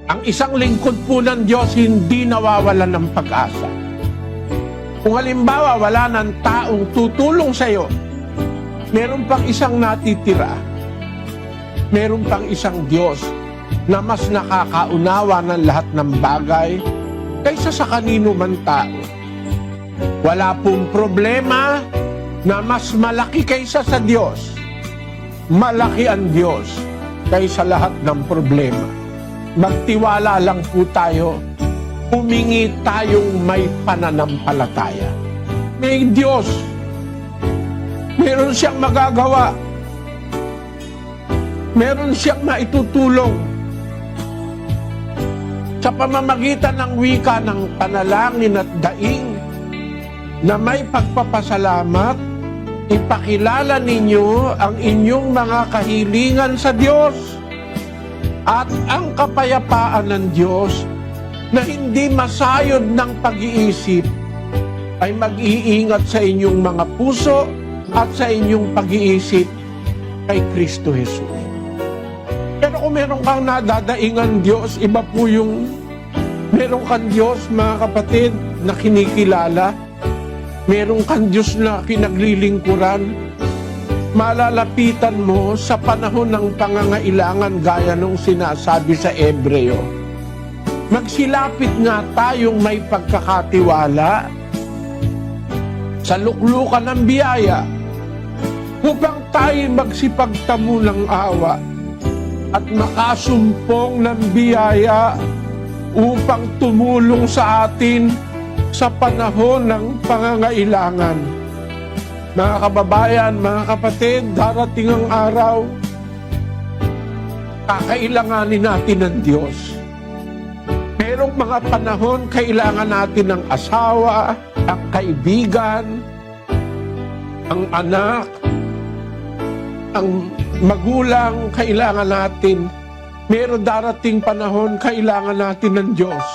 Ang isang lingkod po ng Diyos hindi nawawalan ng pag-asa. Kung halimbawa wala ng taong tutulong sa iyo, meron pang isang natitira. Meron pang isang Diyos na mas nakakaunawa ng lahat ng bagay kaysa sa kanino man tao. Wala pong problema na mas malaki kaysa sa Diyos. Malaki ang Diyos kaysa lahat ng problema. Magtiwala lang po tayo, humingi tayong may pananampalataya. May Diyos, meron siyang magagawa, meron siyang maitutulong. Sa pamamagitan ng wika ng panalangin at daing na may pagpapasalamat, ipakilala ninyo ang inyong mga kahilingan sa Diyos. At ang kapayapaan ng Diyos na hindi masayod ng pag-iisip ay mag-iingat sa inyong mga puso at sa inyong pag-iisip kay Kristo Jesus. Pero kung meron kang nadadaingan Diyos, iba po yung meron kang Diyos, mga kapatid, na kinikilala. Meron kang Diyos na kinaglilingkuran. Malalapitan mo sa panahon ng pangangailangan gaya nung sinasabi sa Ebreo. Magsilapit nga tayong may pagkakatiwala sa luklukan ng biyaya upang tayo magsipagtamo ng awa at makasumpong ng biyaya upang tumulong sa atin sa panahon ng pangangailangan. Mga kababayan, mga kapatid, darating ang araw, kakailanganin natin ng Diyos. Merong mga panahon, kailangan natin ng asawa, ang kaibigan, ang anak, ang magulang, kailangan natin. Meron darating panahon, kailangan natin ng Diyos.